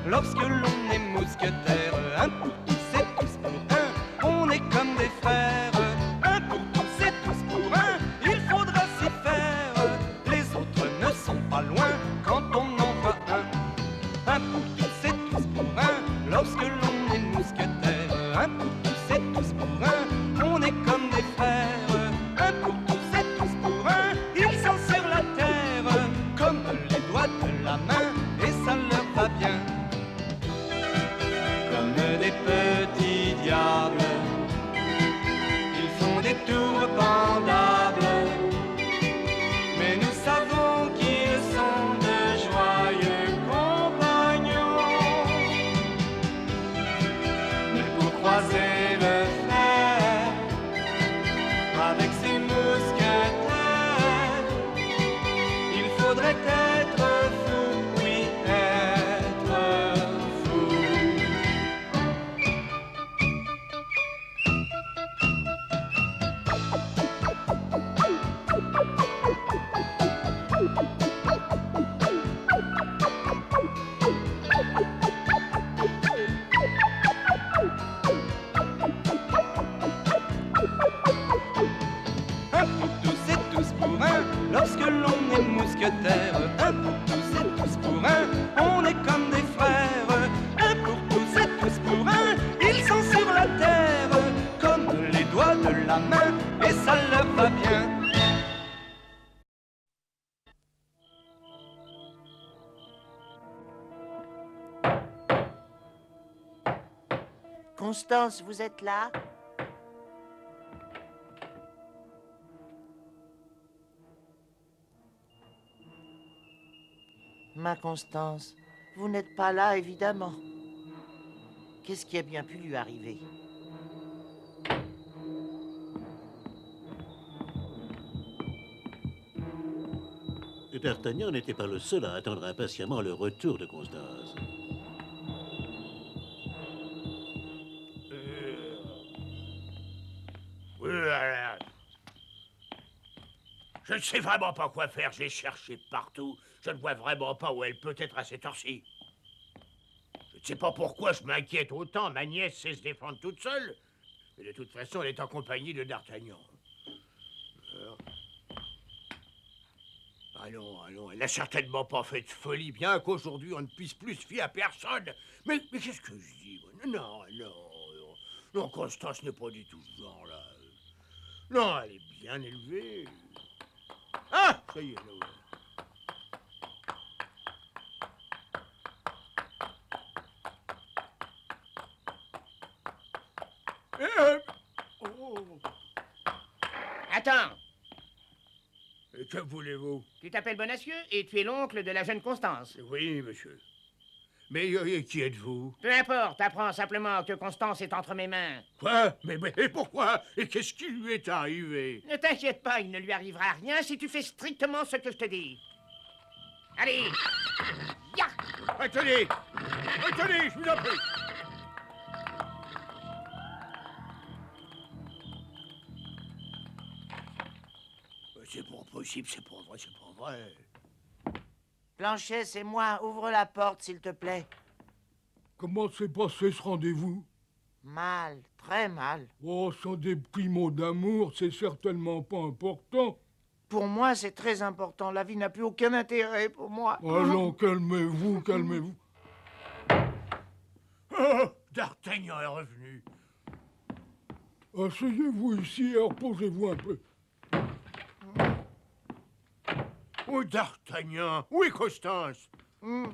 lorsque l'on est mousquetaire. Un pour tous et tous pour un, on est comme des frères. Un pour tous et tous pour un, il faudra s'y faire. Les autres ne sont pas loin quand on en voit un. Un pour tous et tous pour un, lorsque l'on est mousquetaire. Un pour tous et tous pour un, on est comme des frères. Un pour tous et tous pour un, ils sont sur la terre, comme les doigts de la main, et ça leur va bien. Comme des petits diables, ils font des tours pendables, mais nous savons qu'ils sont de joyeux compagnons. Mais pour croiser le fer avec ses mousquetaires, il faudrait être fou, oui, être fou. Un pour tous et tous pour un, lorsque l'on est mousquetaire. Un pour tous et tous pour un, on est comme des frères. Un pour tous et tous pour un, ils sont sur la terre, comme les doigts de la main, et ça leur va bien. Constance, vous êtes là? Ma Constance, vous n'êtes pas là, évidemment. Qu'est-ce qui a bien pu lui arriver? D'Artagnan n'était pas le seul à attendre impatiemment le retour de Constance. Je ne sais vraiment pas quoi faire, j'ai cherché partout. Je ne vois vraiment pas où elle peut être à cette heure-ci. Je ne sais pas pourquoi je m'inquiète autant. Ma nièce sait se défendre toute seule. Mais de toute façon, elle est en compagnie de D'Artagnan. Allons, elle n'a certainement pas fait de folie, bien qu'aujourd'hui on ne puisse plus se fier à personne. Mais qu'est-ce que je dis, moi? Non, Constance n'est pas du tout ce genre-là. Non, elle est bien élevée. Ah, ça y est, là, ouais. Oh. Attends, Et que voulez-vous? tu t'appelles Bonacieux et tu es l'oncle de la jeune Constance. Oui, monsieur. Mais qui êtes-vous? Peu importe, apprends simplement que Constance est entre mes mains. Quoi? Mais pourquoi? Et qu'est-ce qui lui est arrivé? Ne t'inquiète pas, il ne lui arrivera rien si tu fais strictement ce que je te dis. Allez! Ya! Attendez, je vous en prie. C'est pas possible, c'est pas vrai, c'est pas vrai. Planchet, c'est moi. Ouvre la porte, s'il te plaît. Comment s'est passé ce rendez-vous? Mal, très mal. Oh, sans des petits mots d'amour, c'est certainement pas important. Pour moi, c'est très important. La vie n'a plus aucun intérêt pour moi. Allons, calmez-vous, calmez-vous. Oh, D'Artagnan est revenu. Asseyez-vous ici et reposez-vous un peu. Oh, D'Artagnan. Où est Constance? Hmm,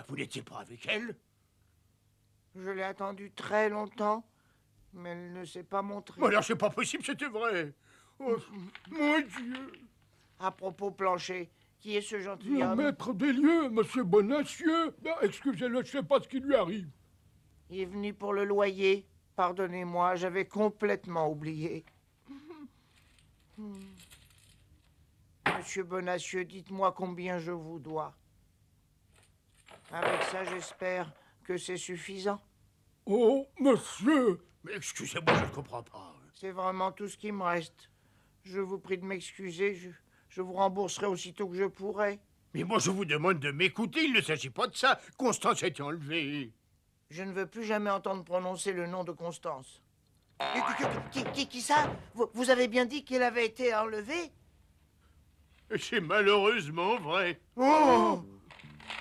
Vous n'étiez pas avec elle? Je l'ai attendue très longtemps, mais elle ne s'est pas montrée. Mais alors, c'est pas possible, c'était vrai. Oh, mon Dieu. À propos, Planchet, qui est ce Le gentilhomme? maître des lieux, monsieur Bonacieux. Excusez-le, je ne sais pas ce qui lui arrive. Il est venu pour le loyer. Pardonnez-moi, j'avais complètement oublié. Monsieur Bonacieux, dites-moi combien je vous dois. Avec ça, j'espère que c'est suffisant. Oh, monsieur! Mais excusez-moi, je ne comprends pas. C'est vraiment tout ce qui me reste. Je vous prie de m'excuser, je vous rembourserai aussitôt que je pourrai. Mais moi, je vous demande de m'écouter, il ne s'agit pas de ça. Constance a été enlevée. Je ne veux plus jamais entendre prononcer le nom de Constance. Qui ça? Vous avez bien dit qu'elle avait été enlevée? C'est malheureusement vrai. Oh!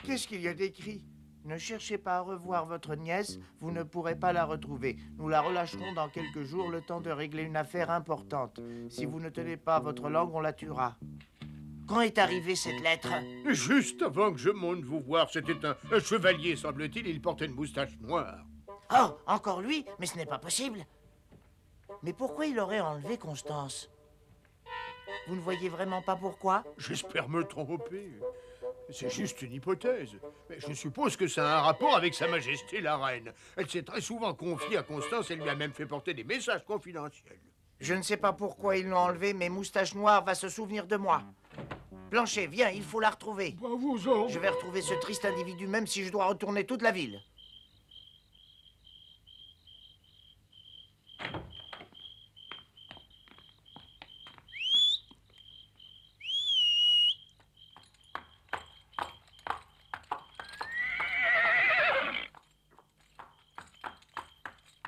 Qu'est-ce qu'il y a d'écrit? Ne cherchez pas à revoir votre nièce, vous ne pourrez pas la retrouver. Nous la relâcherons dans quelques jours, le temps de régler une affaire importante. Si vous ne tenez pas votre langue, on la tuera. Quand est arrivée cette lettre? Juste avant que je monte vous voir, c'était un chevalier, semble-t-il, il portait une moustache noire. Oh, encore lui? Mais ce n'est pas possible. Mais pourquoi il aurait enlevé Constance? Vous ne voyez vraiment pas pourquoi? J'espère me tromper. C'est juste une hypothèse. Mais je suppose que ça a un rapport avec Sa Majesté la Reine. Elle s'est très souvent confiée à Constance, elle lui a même fait porter des messages confidentiels. Je ne sais pas pourquoi ils l'ont enlevé, mais Moustache Noire va se souvenir de moi. Blanchet, viens, il faut la retrouver. À vos ordres. Je vais retrouver ce triste individu, même si je dois retourner toute la ville.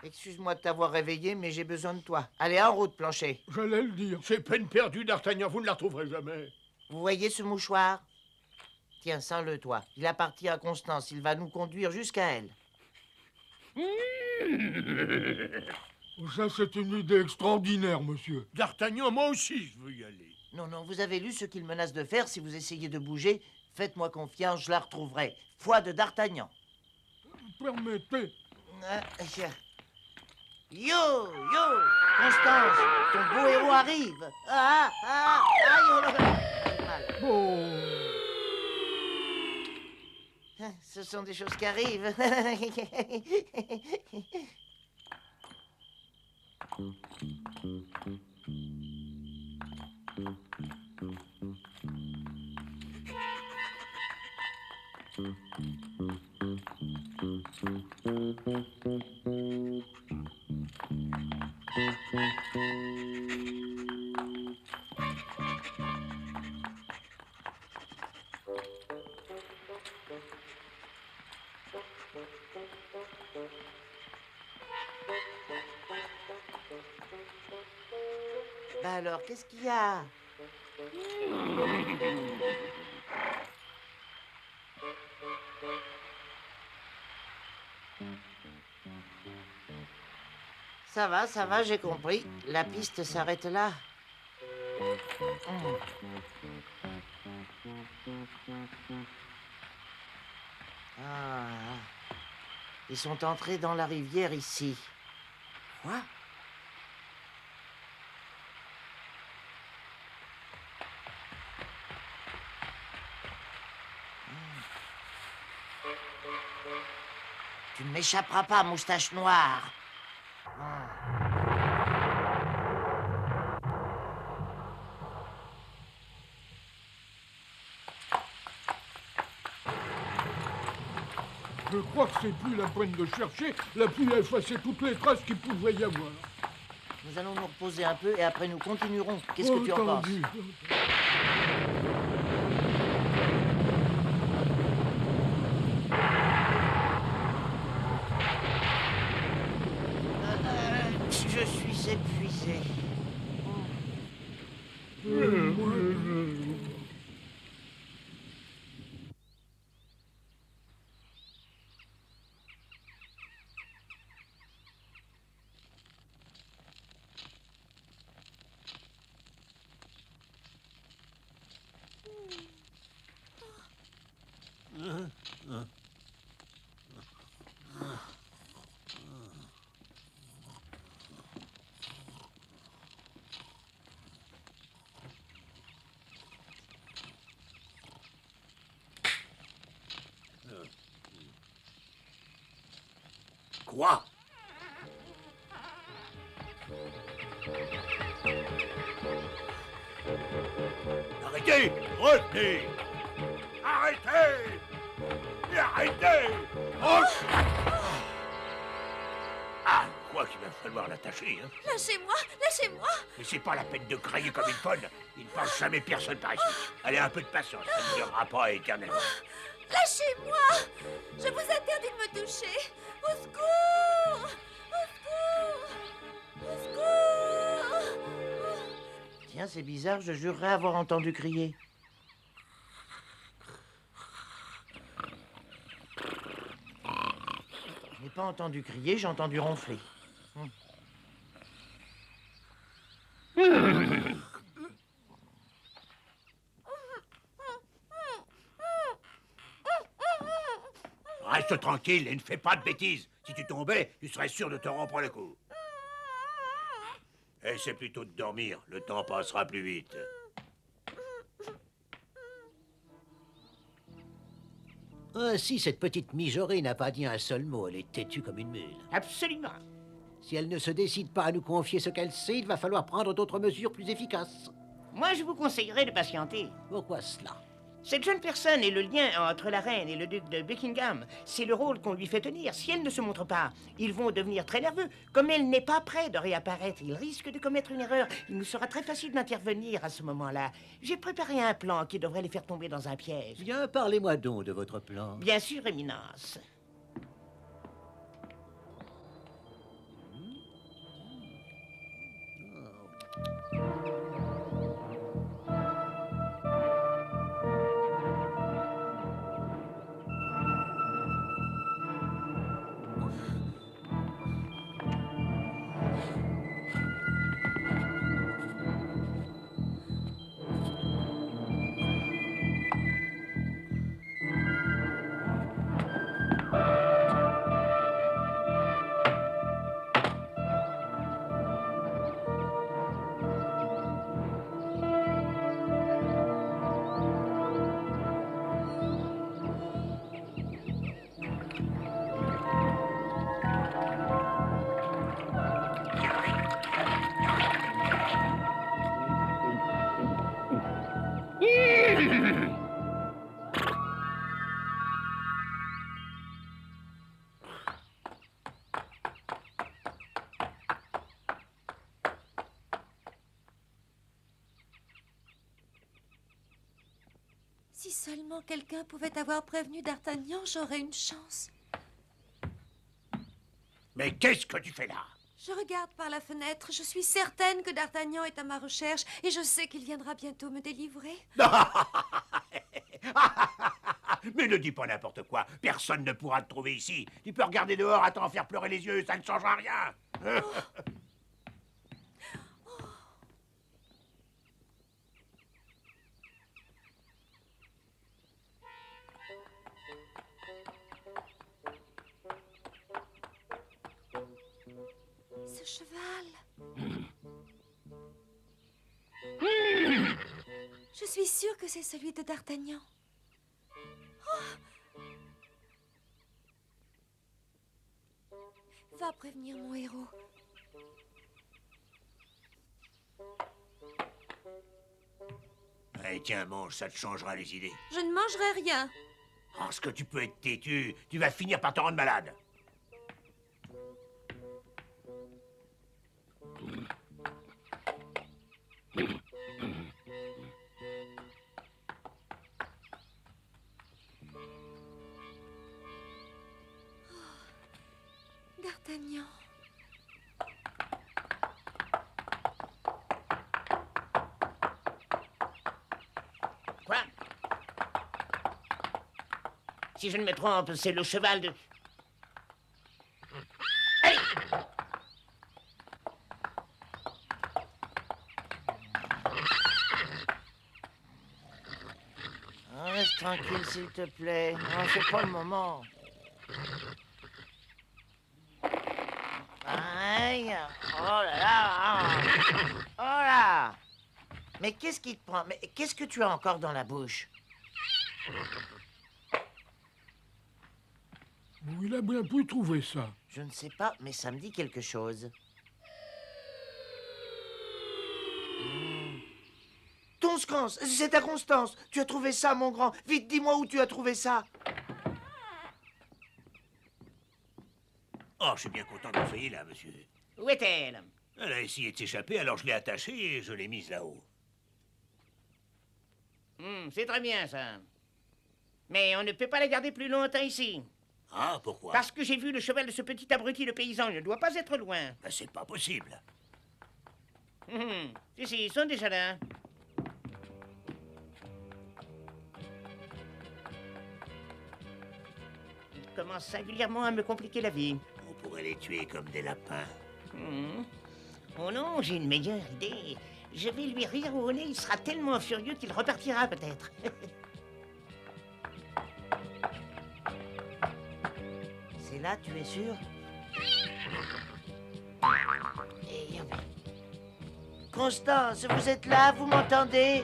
Excuse-moi de t'avoir réveillé, mais j'ai besoin de toi. Allez, en route, Planchet. J'allais le dire. C'est peine perdue, D'Artagnan, vous ne la retrouverez jamais. Vous voyez ce mouchoir? Tiens, sens-le, toi. Il appartient à Constance. Il va nous conduire jusqu'à elle. Ça, c'est une idée extraordinaire, monsieur. D'Artagnan, moi aussi, je veux y aller. Non, non, vous avez lu ce qu'il menace de faire. Si vous essayez de bouger, faites-moi confiance, je la retrouverai. Foi de D'Artagnan. Permettez. Yo, yo, Constance, ton beau héros arrive. Aïe, oh là là. Mal. Bon. Ce sont des choses qui arrivent. Bah alors, qu'est-ce qu'il y a? Ça va, j'ai compris. La piste s'arrête là. Ah, ils sont entrés dans la rivière ici. Quoi? Tu ne m'échapperas pas, Moustache Noire. Je crois que c'est plus la peine de chercher. La pluie a effacé toutes les traces qu'il pouvait y avoir. Nous allons nous reposer un peu et après nous continuerons. Qu'est-ce que tu en penses? Entendu. Je suis épuisé. Quoi? Arrêtez! Retenez! Arrêtez! Arrêtez! Oh! Ah, quoi qu'il va falloir l'attacher, hein. Lâchez-moi, lâchez-moi. Mais c'est pas la peine de crailler comme une conne. Il ne passe jamais personne par ici. Allez, un peu de patience, ça ne durera pas éternellement. Lâchez-moi. Je vous interdis de me toucher. Au secours. Au secours. Au secours. Tiens, c'est bizarre, je jurerais avoir entendu crier. Je n'ai pas entendu crier, j'ai entendu ronfler. Reste tranquille et ne fais pas de bêtises. Si tu tombais, tu serais sûr de te rompre le cou. Essaie plutôt de dormir, le temps passera plus vite. Ainsi, cette petite mijaurée n'a pas dit un seul mot. Elle est têtue comme une mule. Absolument. Si elle ne se décide pas à nous confier ce qu'elle sait, il va falloir prendre d'autres mesures plus efficaces. Moi, je vous conseillerais de patienter. Pourquoi cela? Cette jeune personne est le lien entre la reine et le duc de Buckingham. C'est le rôle qu'on lui fait tenir. Si elle ne se montre pas, ils vont devenir très nerveux. Comme elle n'est pas près de réapparaître, il risque de commettre une erreur. Il nous sera très facile d'intervenir à ce moment-là. J'ai préparé un plan qui devrait les faire tomber dans un piège. Bien, parlez-moi donc de votre plan. Bien sûr, Éminence. Si seulement quelqu'un pouvait avoir prévenu d'Artagnan, j'aurais une chance. Mais qu'est-ce que tu fais là? Je regarde par la fenêtre. Je suis certaine que d'Artagnan est à ma recherche et je sais qu'il viendra bientôt me délivrer. Mais ne dis pas n'importe quoi. Personne ne pourra te trouver ici. Tu peux regarder dehors à t'en faire pleurer les yeux, ça ne changera rien. Ce cheval. Je suis sûre que c'est celui de d'Artagnan. Va prévenir mon héros. Allez, tiens, mange, ça te changera les idées. Je ne mangerai rien. Parce que tu peux être têtu, tu vas finir par te rendre malade. D'Artagnan. Quoi? Si je ne me trompe, c'est le cheval de... Allez! Reste tranquille, s'il te plaît. Non, c'est pas le moment. Aïe! Oh là là! Oh là! Mais qu'est-ce qui te prend? Mais qu'est-ce que tu as encore dans la bouche? Où il a bien pu trouver ça? Je ne sais pas, mais ça me dit quelque chose. Constance, c'est ta Constance. Tu as trouvé ça, mon grand. Vite, dis-moi où tu as trouvé ça. Oh, je suis bien content que vous soyez là, monsieur. Où est-elle? Elle a essayé de s'échapper, alors je l'ai attachée et je l'ai mise là-haut. C'est très bien, ça. Mais on ne peut pas la garder plus longtemps ici. Ah, pourquoi? Parce que j'ai vu le cheval de ce petit abruti, le paysan. Il ne doit pas être loin. Ben, c'est pas possible. Si, ils sont déjà là. Ils commencent singulièrement à me compliquer la vie. On pourrait les tuer comme des lapins. Oh non, j'ai une meilleure idée. Je vais lui rire au nez, il sera tellement furieux qu'il repartira peut-être. C'est là, tu es sûr? Et Constance, vous êtes là, vous m'entendez?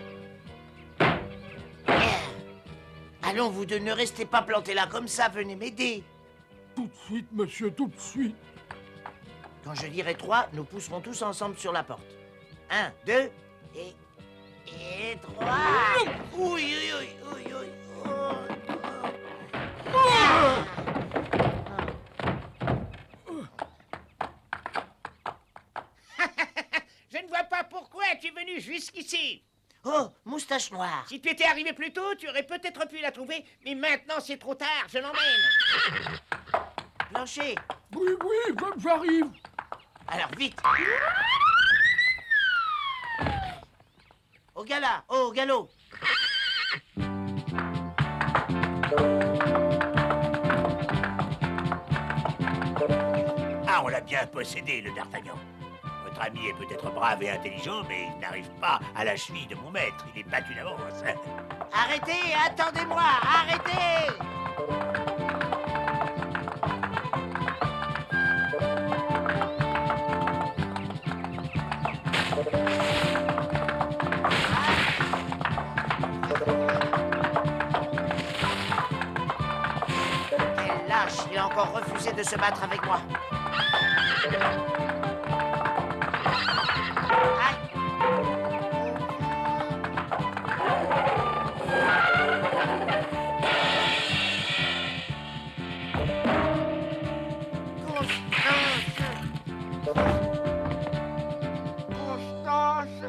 Allons, vous deux, ne restez pas plantés là comme ça, venez m'aider. Tout de suite, monsieur, tout de suite. Quand je dirai 3, nous pousserons tous ensemble sur la porte. 1, 2, et 3. Oui, oui, oui, oui, oui. je ne vois pas pourquoi tu es venu jusqu'ici. Oh, moustache noire. Si tu étais arrivé plus tôt, tu aurais peut-être pu la trouver, mais maintenant c'est trop tard, je l'emmène. Plancher. Oui, oui, j'arrive. Alors, vite. Au gala, au galop. Ah, on l'a bien possédé, le D'Artagnan. Votre ami est peut-être brave et intelligent, mais il n'arrive pas à la cheville de mon maître. Il est battu d'avance. Arrêtez, attendez-moi, arrêtez. Quel lâche, il a encore refusé de se battre avec moi. Aïe. Constance.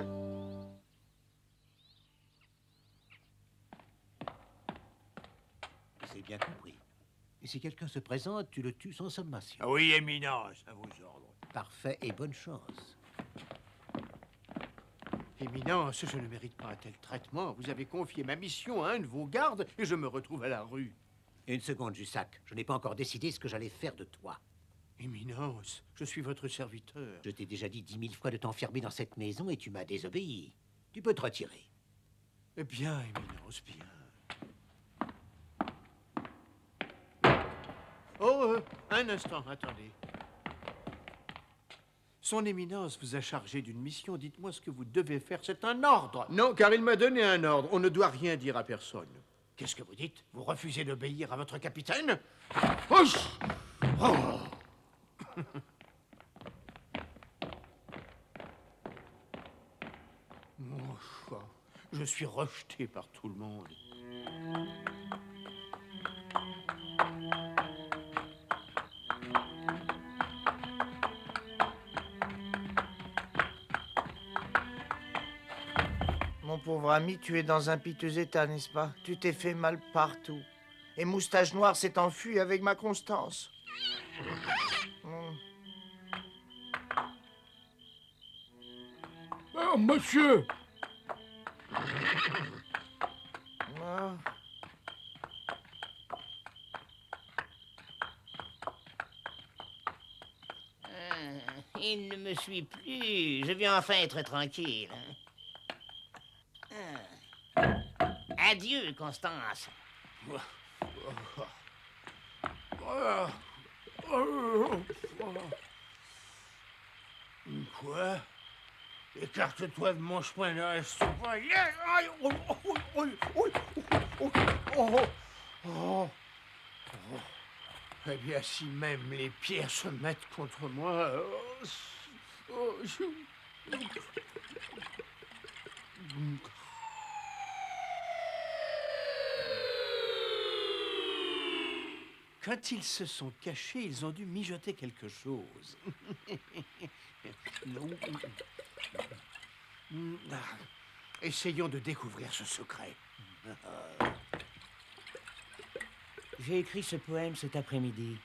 C'est bien compris. Et si quelqu'un se présente, tu le tues sans sommation. Oui, éminence, à vos ordres. Parfait et bonne chance. Éminence, je ne mérite pas un tel traitement. Vous avez confié ma mission à un de vos gardes et je me retrouve à la rue. Une seconde, Jussac. Je n'ai pas encore décidé ce que j'allais faire de toi. Éminence, je suis votre serviteur. Je t'ai déjà dit 10 000 fois de t'enfermer dans cette maison et tu m'as désobéi. Tu peux te retirer. Eh bien, Éminence, bien. Oh, un instant, attendez. Son Éminence vous a chargé d'une mission. Dites-moi ce que vous devez faire. C'est un ordre. Non, car il m'a donné un ordre. On ne doit rien dire à personne. Qu'est-ce que vous dites? Vous refusez d'obéir à votre capitaine? Oh! Oh! Oh, je suis rejeté par tout le monde. Mon pauvre ami, tu es dans un piteux état, n'est-ce pas? Tu t'es fait mal partout. Et Moustache Noire s'est enfui avec ma Constance. Ah, monsieur. Ah. Il ne me suit plus. Je vais enfin être tranquille. Adieu, Constance. Quoi? Écarte-toi de mon chemin, ne reste pas. Aïe, oh, oh, oh, oh, oh, oh, oh, oh, oh. Eh bien, si même les pierres se mettent contre moi... Quand ils se sont cachés, ils ont dû mijoter quelque chose. Essayons de découvrir ce secret. J'ai écrit ce poème cet après-midi.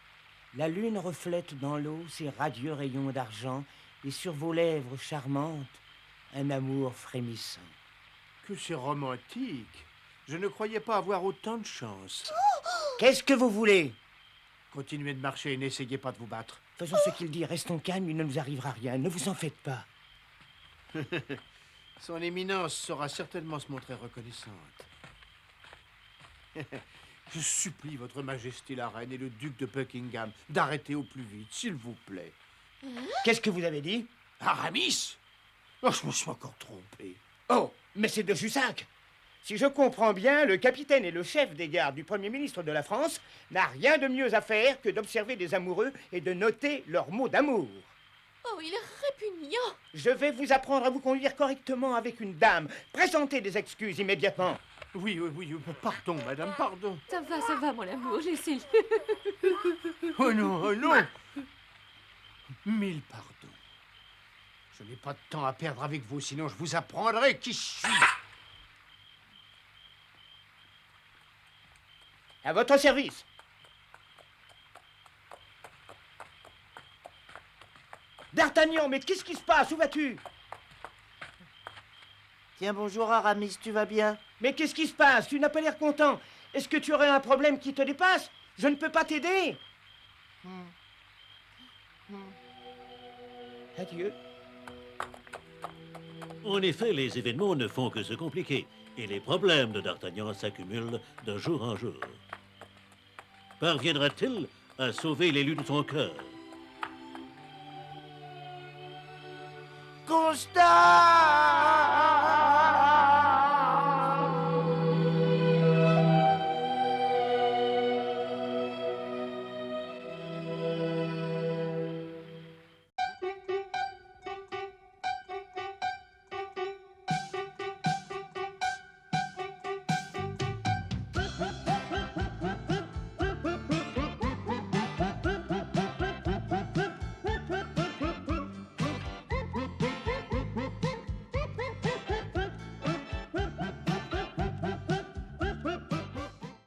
La lune reflète dans l'eau ses radieux rayons d'argent et sur vos lèvres charmantes, un amour frémissant. Que c'est romantique. Je ne croyais pas avoir autant de chance. Qu'est-ce que vous voulez? Continuez de marcher et n'essayez pas de vous battre. Faisons ce qu'il dit, restons calmes, il ne nous arrivera rien, ne vous en faites pas. Son éminence saura certainement se montrer reconnaissante. Je supplie votre majesté la reine et le duc de Buckingham d'arrêter au plus vite, s'il vous plaît. Qu'est-ce que vous avez dit? Aramis? Oh, je me suis encore trompé. Oh, mais c'est de Jussac. Si je comprends bien, le capitaine et le chef des gardes du Premier ministre de la France n'a rien de mieux à faire que d'observer des amoureux et de noter leurs mots d'amour. Oh, il est répugnant. Je vais vous apprendre à vous conduire correctement avec une dame. Présentez des excuses immédiatement. Oui, pardon, madame, pardon. Ça va, mon amour, laissez-le. Oh non. Mille pardons. Je n'ai pas de temps à perdre avec vous, sinon je vous apprendrai qui je suis. À votre service. D'Artagnan, mais qu'est-ce qui se passe? Où vas-tu? Tiens, bonjour Aramis, tu vas bien? Mais qu'est-ce qui se passe? Tu n'as pas l'air content. Est-ce que tu aurais un problème qui te dépasse? Je ne peux pas t'aider. Adieu. En effet, les événements ne font que se compliquer, et les problèmes de D'Artagnan s'accumulent de jour en jour. Parviendra-t-il à sauver l'élu de son cœur? Constance!